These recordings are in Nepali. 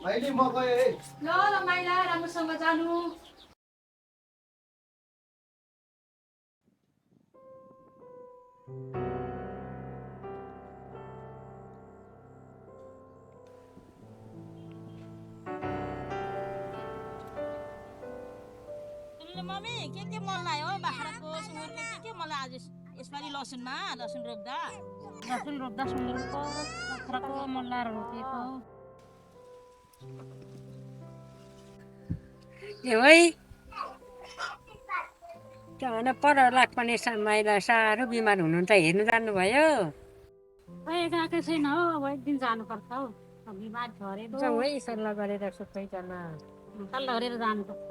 मैले म गएँ है। ल ल माइला राम्रोसँग जानु। मम्मी के मल लायो बाख्राको सुँगुरको के मल आज यसपालि लसुनमा लसुन रोप्दा सुँगुरको बाख्राको मल लाएर रोपेको त्यहाँ पर लाग्ने माइला साह्रो बिमार हुनुहुन्छ हेर्नु जानुभयो गएकै छैन हौ अब एक दिन जानुपर्छ हौ बिमार छ अरे है सल्लाह गरेर सबैजना सल्लाह गरेर जानुपर्छ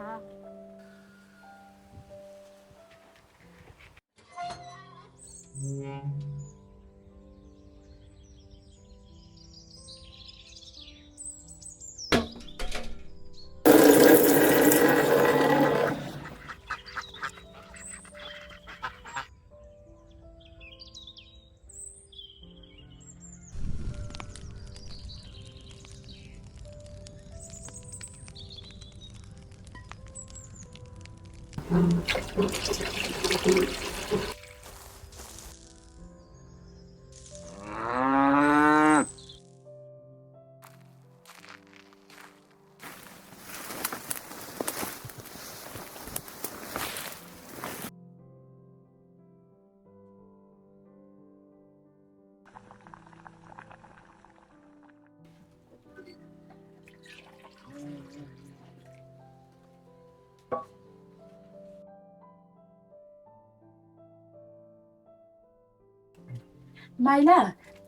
माइला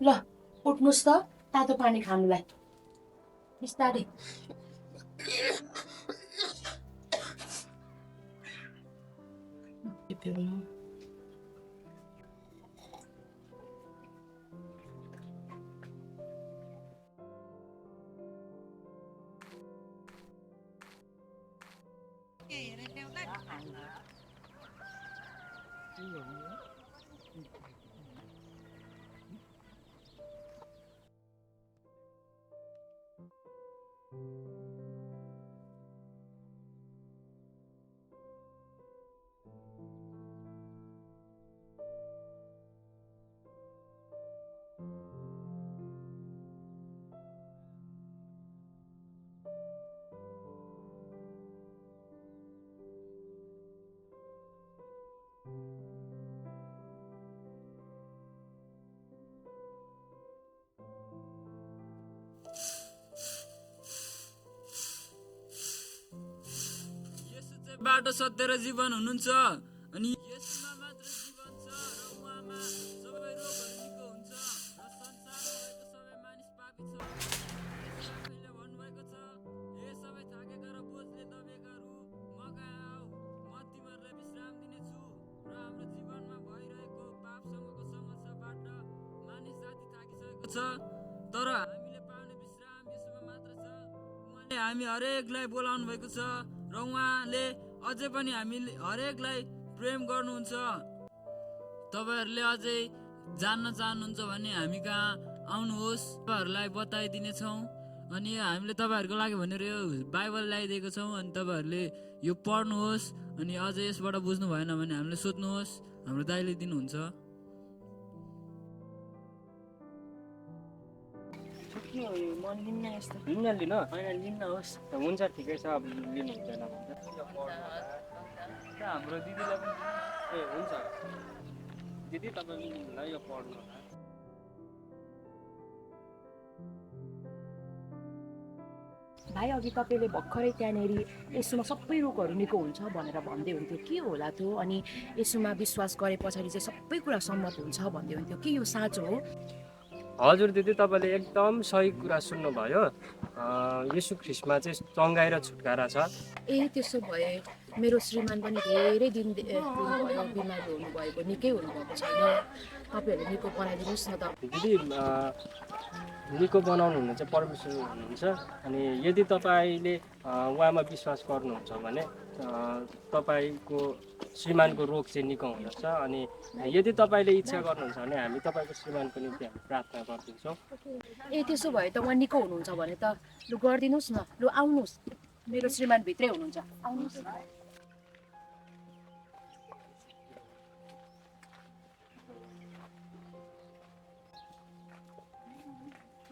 ल उठ्नुस् त तातो पानी खानुलाई बिस्तारै। बाटो सत्य र जीवन हुनुहुन्छ अनि यसमा मात्र जीवन छ र उहाँमा सबै रोगहरू निको हुन्छ र संसारमा भएको सबै मानिस पापी छ। आफैले भन्नुभएको छ, हे सबै थाकेका र बोझले दबेकाहरू म कहाँ आऊ, म तिमीहरूलाई विश्राम दिनेछु। र हाम्रो जीवनमा भइरहेको पापसँगको समस्याबाट मानिस जाति थाकिसकेको छ, तर हामीले पाउने विश्राम यसमा मात्र छ। उहाँले हामी हरेकलाई बोलाउनु भएको छ र उहाँले अझै पनि हामीले हरेकलाई प्रेम गर्नुहुन्छ। तपाईहरूले अझै जान्न चाहनुहुन्छ भने हामी कहाँ आउनुहोस्, तपाईँहरूलाई बताइदिनेछौँ। अनि हामीले तपाईँहरूको लागि भनेर यो बाइबल ल्याइदिएको छौँ। अनि तपाईँहरूले यो पढ्नुहोस्। अनि अझै यसबाट बुझ्नु भएन भने हामीले सोध्नुहोस्, हाम्रो दाइले दिनुहुन्छ। मन लिन्न यस्तो लिन्न लिन होइन लिन्न होस् त हुन्छ ठिकै छ अब लिनु हुँदैन भन्छ हाम्रो दिदीलाई पनि ए हुन्छ दिदी तपाईँलाई यो पढ्नु भाइ अघि तपाईँले भर्खरै त्यहाँनिर यसोमा सबै रोगहरू निको हुन्छ भनेर भन्दै हुन्थ्यो, के होला त्यो? अनि यसोमा विश्वास गरे पछाडि चाहिँ सबै कुरा सम्मत हुन्छ भन्दै हुन्थ्यो, के यो साँचो हो? हजुर दिदी तपाईँले एकदम सही कुरा सुन्नुभयो। येशू ख्रिस्टमा चाहिँ चङ्गाइ र छुटकारा छ। ए त्यसो भए मेरो श्रीमान पनि धेरै दिन बिमारी हुनुभएको, निकै हुनुभएको छैन, तपाईँहरूले निको बनाइदिनुहोस् न त। दिदी निको बनाउनु हुने चाहिँ परमेश्वर हुनुहुन्छ। अनि यदि तपाईँले उहाँमा विश्वास गर्नुहुन्छ भने तपाईँको श्रीमानको रोग चाहिँ निको हुनेछ। अनि यदि तपाईँले इच्छा गर्नुहुन्छ भने हामी तपाईँको श्रीमानको निम्ति हामी प्रार्थना गरिदिन्छौँ। ए त्यसो भए त उहाँ निको हुनुहुन्छ भने त लु गरिदिनुहोस् न, लु आउनुहोस्, मेरो श्रीमान भित्रै हुनुहुन्छ, आउनुहोस्।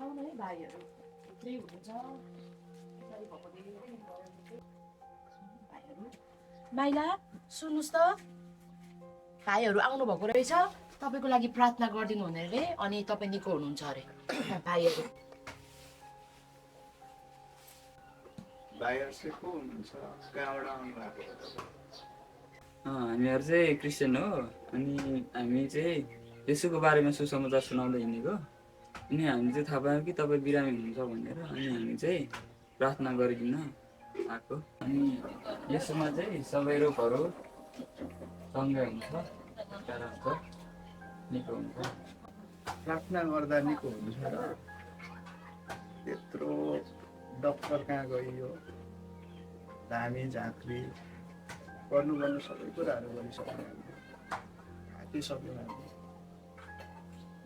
आउनु है भाइहरू, भित्रै हुनुहुन्छ। भाइहरू, माइला सुन्नुहोस् त, भाइहरू आउनुभएको रहेछ, तपाईँको लागि प्रार्थना गरिदिनु हुने अरे, अनि तपाईँ निको हुनुहुन्छ अरे। भाइहरू भाइहरू चाहिँ को हुनुहुन्छ, कहाँबाट आउनुभएको? हामीहरू चाहिँ क्रिस्चियन हो। अनि हामी चाहिँ यसुको बारेमा सुसमाचार सुनाउँदै हिँडेको। अनि हामी चाहिँ थाहा पायौँ कि तपाईँ बिरामी हुनुहुन्छ भनेर। अनि हामी चाहिँ प्रार्थना गरिकन आएको। अनि यसुमा चाहिँ सबै रोगहरू सँगै हुन्छ, छुटकारा हुन्छ, निको हुन्छ। प्रार्थना गर्दा निको हुन्छ र त्यत्रो डक्टर कहाँ गइयो, धामी झाँक्री गर्नु सबै कुराहरू गरिसक्यो हामीले, थाकिसक्यो हामीले।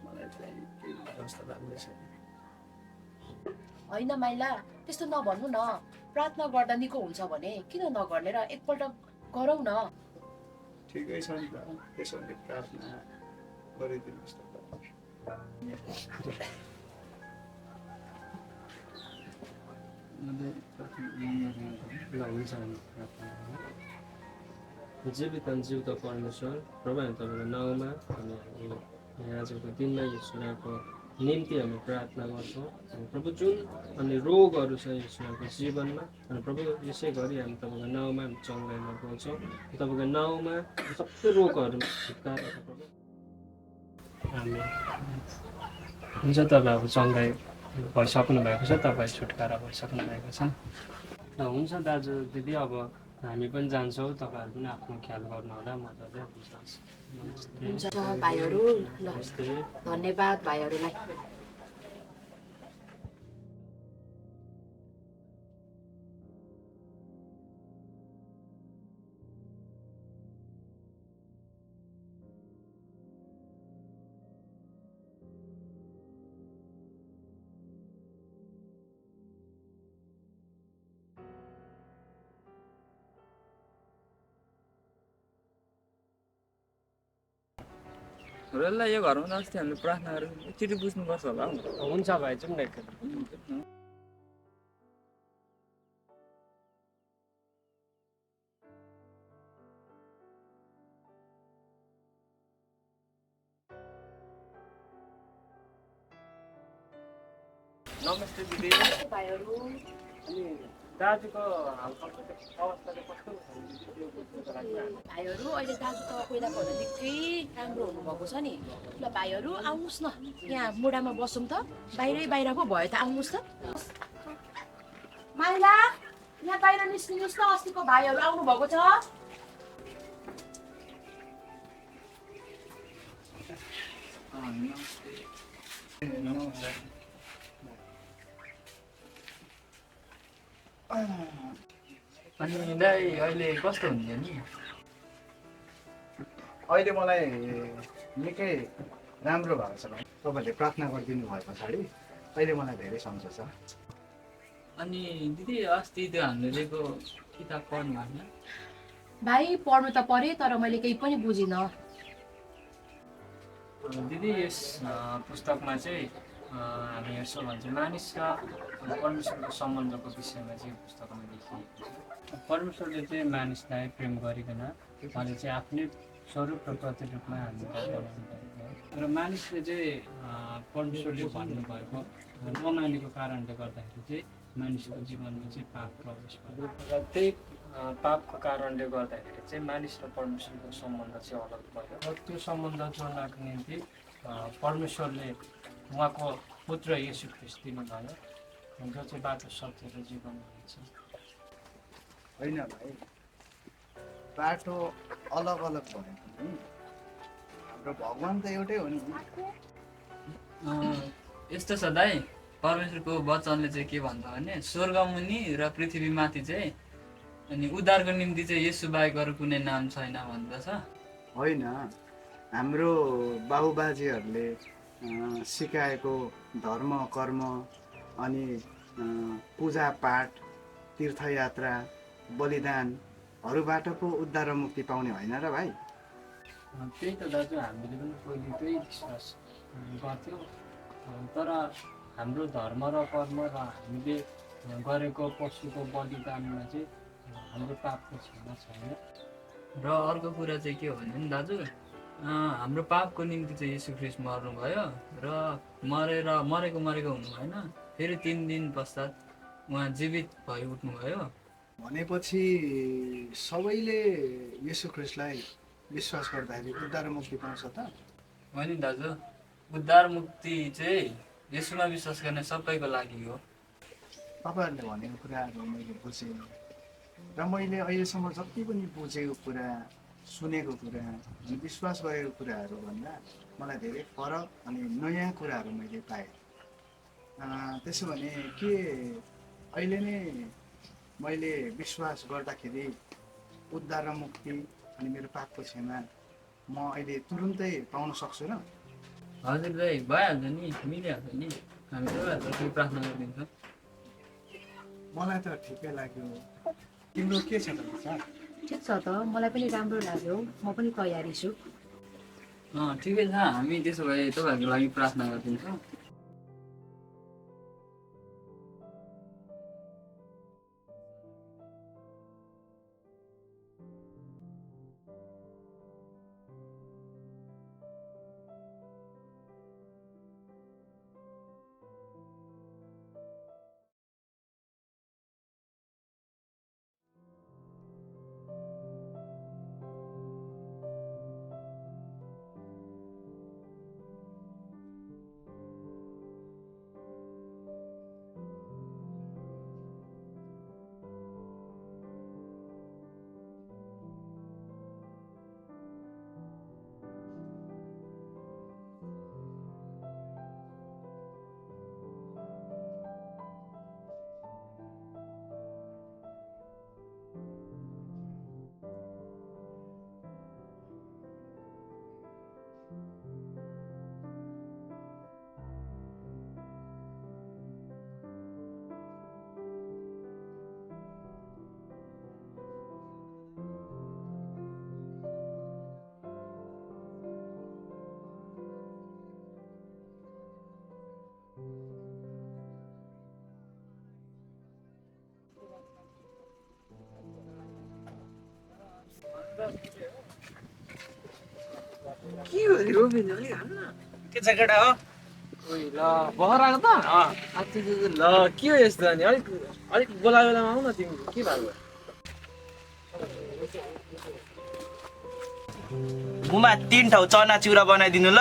मलाई चाहिँ केही जस्तो लाग्दैछ। होइन माइला, त्यस्तो नभन्नु न, प्रार्थना गर्दा निको हुन्छ भने किन नगर्ने र एकपल्ट गरौँ न। ठिकै छ नि त, त्यसो भने प्रार्थना गरिदिनुहोस् त। ल हुन्छ, हामी प्रार्थना गरौँ। जीवित जिउँदो परमेश्वर प्रभु, हामी तपाईँको नाउँमा अनि हामी आजको दिनमा यसुराको निम्ति हामी प्रार्थना गर्छौँ। अनि प्रभु जुन अनि रोगहरू छ यसुराको जीवनमा, अनि प्रभु यसै गरी हामी तपाईँको नाउँमा हामी चङ्गाइमा बोल्छौँ। तपाईँको नाउँमा सबै रोगहरू छुटकारा छ प्रभु। हामी हुन्छ, तपाईँ अब चङ्गाइ भइसक्नु भएको छ, तपाईँ छुटकारा भइसक्नु भएको छ। ल हुन्छ दाजु दिदी, अब हामी पनि जान्छौँ, तपाईँहरू पनि आफ्नो ख्याल गर्नु होला, मजाले हुन्छ भाइहरू, ल धन्यवाद भाइहरूलाई। ल यो घरमा त अस्ति हामीले प्रार्थना गरेर एकचोटि बुझ्नुपर्छ होला हौ। हुन्छ भाइ, जाउँ न एकचोटि। नमस्ते दिदी। भाइहरू अनि दाजुको अवस्था चाहिँ कस्तो छ? भाइहरू अहिले दाजु त पहिलाको भन्दा निकै राम्रो हुनुभएको छ नि। ल भाइहरू आउनुहोस् न, यहाँ मुढामा बसौँ त, बाहिरै बाहिर पो भयो त, आउनुहोस् त। माइला, यहाँ बाहिर निस्किनुहोस् त, अस्तिको भाइहरू आउनुभएको छ। अनि दाइ अहिले कस्तो हुन्छ नि? अहिले मलाई निकै राम्रो भएको छ। तपाईँहरूले प्रार्थना गरिदिनु भए पछाडि अहिले मलाई धेरै सन्चो छ। अनि दिदी अस्ति त्यो हामीले लिएको किताब पढ्नु भएन? भाइ पढ्नु त पऱ्यो, तर मैले केही पनि बुझिनँ। दिदी यस पुस्तकमा चाहिँ हामी हेर्छौँ भने चाहिँ मानिस र परमेश्वरको सम्बन्धको विषयमा चाहिँ यो पुस्तकमा लेखिएको छ। परमेश्वरले चाहिँ मानिसलाई प्रेम गरिकन उहाँले चाहिँ आफ्नै स्वरूप र प्रतिरूपमा हामीलाई बनाउनु भएको र मानिसले चाहिँ परमेश्वरले भन्नुभएको नमानेको कारणले गर्दाखेरि चाहिँ मानिसको जीवनमा चाहिँ पाप प्रवेश भयो र त्यही पापको कारणले गर्दाखेरि चाहिँ मानिस र परमेश्वरको सम्बन्ध चाहिँ अलग भयो र त्यो सम्बन्ध जोड्नको निम्ति परमेश्वरले उहाँको पुत्र येशू ख्रीष्ट दिनुभयो, जो चाहिँ बाटो सत्य र जीवन हुनेछ। होइन भाइ, बाटो अलग अलग भयो पनि हाम्रो भगवान् त एउटै हो नि। यस्तो छ दाइ, परमेश्वरको वचनले चाहिँ के भन्छ भने स्वर्गमुनि र पृथ्वीमाथि चाहिँ अनि उद्धारको निम्ति चाहिँ यसु बाहेक अरू कुनै नाम छैन भन्दछ। होइन, हाम्रो बाबुबाजेहरूले सिकाएको धर्म कर्म अनि पूजापाठ तीर्थयात्रा बलिदानहरूबाट पो उद्धार र मुक्ति पाउने होइन र भाइ? त्यही त दाजु, हामीले पनि पहिले त्यही विश्वास गर्थ्यौँ। तर हाम्रो धर्म र कर्म र हामीले गरेको पशुको बलिदानमा चाहिँ हाम्रो पापको क्षमा छैन। र अर्को कुरा चाहिँ के हो भने नि दाजु, हाम्रो पापको निम्ति चाहिँ यीशु ख्रीष्ट मर्नुभयो र मरेको हुनु भएन, फेरि 3 दिन पश्चात उहाँ जीवित भइ उठ्नुभयो। भनेपछि सबैले येशू ख्रीष्टलाई विश्वास गर्दाखेरि उद्धार मुक्ति पाउँछ त? होइन दाजु, उद्धार मुक्ति चाहिँ यसुमा विश्वास गर्ने सबैको लागि हो। तपाईँहरूले भनेको कुराहरू मैले बुझेँ र मैले अहिलेसम्म जति पनि बुझेको कुरा, सुनेको कुरा अनि विश्वास गरेको कुराहरू भन्दा मलाई धेरै फरक अनि नयाँ कुराहरू मैले पाएँ। त्यसो भने के अहिले नै मैले विश्वास गर्दाखेरि उद्धार र मुक्ति अनि मेरो पापको क्षमा म अहिले तुरुन्तै पाउन सक्छु र? हजुर दाइ, भइहाल्छ नि, मिलिहाल्छ नि। हामी तपाईँहरूलाई प्रार्थना गरिदिन्छौँ। मलाई त ठिकै लाग्यो। तिम्रो के छ त विचार? ठिक छ त, मलाई पनि राम्रो लाग्यो, म पनि तयारी छु। ठिकै छ, हामी त्यसो भए तपाईँहरूको लागि प्रार्थना गरिदिन्छौँ। के छ केटा हो? ल भर्खर आएको त? ल के हो यस्तो अनि? अलिक बोला बेलामा आऊ न तिमी, के भएको? गुमा 3 ठाउँ चना चिउरा बनाइदिनु ल।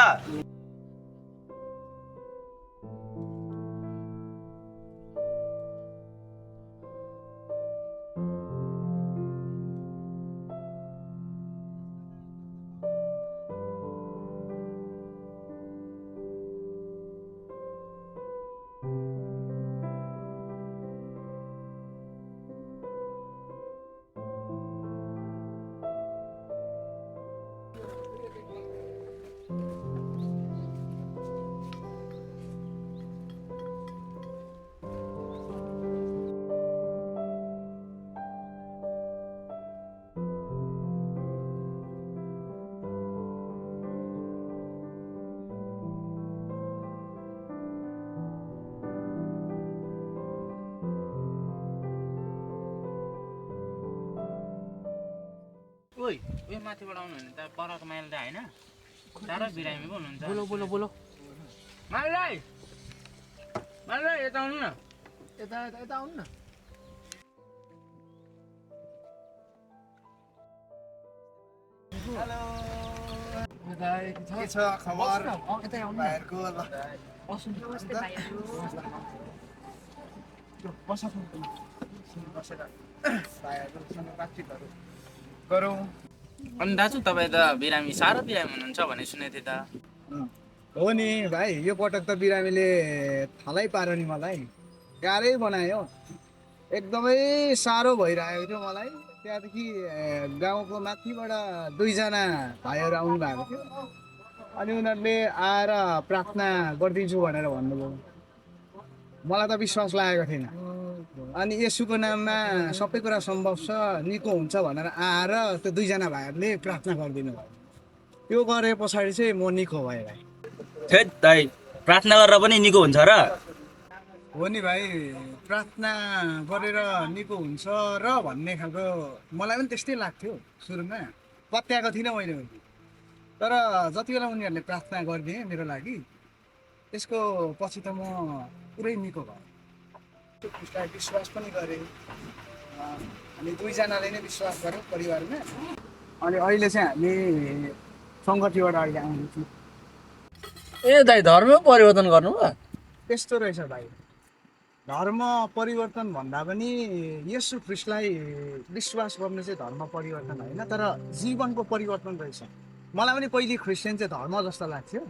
ओइ, उयो माथिबाट आउनु भने त परको माइल त हैन? टाढा बिरामी पो हुनुहुन्छ। बोलो माइलाई यता आउनु न। यता आउनु न। हेलो, के छ खबर? भाइहरूको ल बसेर भाइहरूसँग बातचितहरू गरौँ। अनि दाजु, तपाईँ त बिरामी, साह्रो बिरामी हुनुहुन्छ भन्ने सुनेको थिएँ त। हो नि भाइ, यो पटक त बिरामीले थालै पार्यो नि मलाई, गाह्रै बनायो। एकदमै साह्रो भइरहेको थियो मलाई। त्यहाँदेखि गाउँको माथिबाट दुईजना भाइहरू आउनु भएको थियो, अनि उनीहरूले आएर प्रार्थना गरिदिन्छु भनेर भन्नुभयो। मलाई त विश्वास लागेको थिएन। अनि यसुको नाममा सबै कुरा सम्भव छ, निको हुन्छ भनेर आएर त्यो दुईजना भाइहरूले प्रार्थना गरिदिनु भयो। त्यो गरे पछाडि चाहिँ म निको भएँ भाइ। थेट दाइ प्रार्थना गरेर पनि निको हुन्छ र? हो नि भाइ, प्रार्थना गरेर निको हुन्छ र भन्ने खालको मलाई पनि त्यस्तै लाग्थ्यो सुरुमा, पत्याएको थिइनँ मैले। तर जति बेला उनीहरूले प्रार्थना गरिदिए मेरो लागि, त्यसको पछि त म पुरै निको भएँ। उसलाई विश्वास पनि गरेँ, हामी दुईजनाले नै विश्वास गऱ्यौँ परिवारमा। अनि अहिले चाहिँ हामी सङ्गतिबाट अहिले आउँदैछौँ। ए दाइ धर्म परिवर्तन गर्नु भयो? त्यस्तो रहेछ भाइ, धर्म परिवर्तन भन्दा पनि येशू ख्रीष्टलाई विश्वास गर्नु चाहिँ धर्म परिवर्तन होइन, तर जीवनको परिवर्तन रहेछ। मलाई पनि पहिले क्रिस्चियन चाहिँ धर्म जस्तो लाग्थ्यो,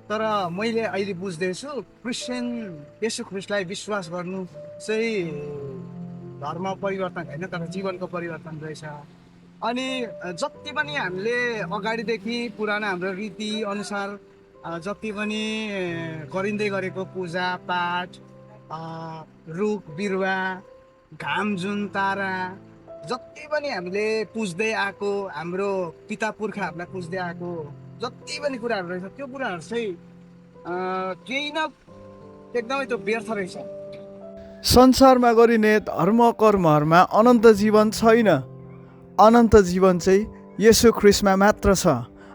तर मैले अहिले बुझ्दैछु क्रिस्चियन येशू ख्रीष्टलाई विश्वास गर्नु चाहिँ धर्म परिवर्तन होइन, तर जीवनको परिवर्तन रहेछ। अनि जति पनि हामीले अगाडिदेखि पुरानो हाम्रो रीति अनुसार जति पनि गरिँदै गरेको पूजा पाठ, रुख बिरुवा, घाम जुन तारा, जति पनि हामीले पुज्दै आएको, हाम्रो पिता पुर्खाहरूलाई पुज्दै आएको जति पनि कुराहरू रहेछ, त्यो कुराहरू चाहिँ केही न एकदमै त्यो व्यर्थ रहेछ। संसारमा गरिने धर्म कर्महरूमा अनन्त जीवन छैन। अनन्त जीवन चाहिँ येशू ख्रीष्टमा मात्र छ,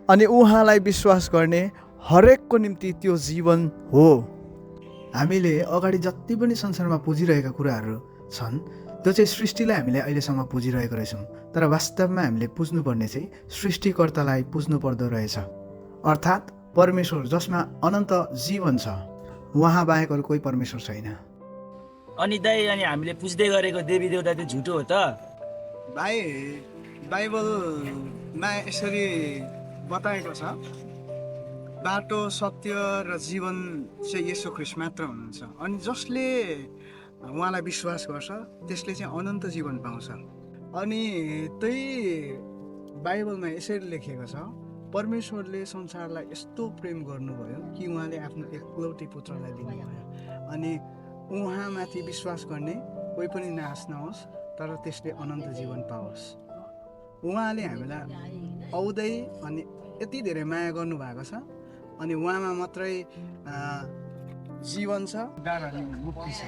अनि उहाँलाई विश्वास गर्ने हरेकको निम्ति त्यो जीवन हो। हामीले अगाडि जति पनि संसारमा पुजिरहेका कुराहरू छन्, त्यो चाहिँ सृष्टिलाई हामीले अहिलेसम्म पुजिरहेको रहेछौँ, तर वास्तवमा हामीले पुज्नुपर्ने चाहिँ सृष्टिकर्तालाई पुज्नु पर्दो रहेछ, अर्थात् परमेश्वर जसमा अनन्त जीवन छ। उहाँ बाहेक अरू कोही परमेश्वर छैन। अनि दाइ अनि हामीले पुज्दै गरेको देवी देवता त्यो झुटो हो त? भाइ, बाइबलमा यसरी बताएको छ, बाटो सत्य र जीवन चाहिँ येशू ख्रीष्ट मात्र हुनुहुन्छ, अनि जसले उहाँलाई विश्वास गर्छ त्यसले चाहिँ अनन्त जीवन पाउँछ। अनि त्यही बाइबलमा यसरी लेखेको छ, परमेश्वरले संसारलाई यस्तो प्रेम गर्नुभयो कि उहाँले आफ्नो एकलौटी पुत्रलाई दिनुभयो, अनि उहाँमाथि विश्वास गर्ने कोही पनि नाश नहोस्, तर त्यसले अनन्त जीवन पाओस्। उहाँले हामीलाई आउँदै अनि यति धेरै माया गर्नुभएको छ, अनि उहाँमा मात्रै जीवन छ, उद्धार अनि मुक्ति छ।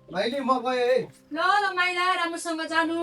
भाइले म गएँ है। ल माइला, राम्रोसँग जानु।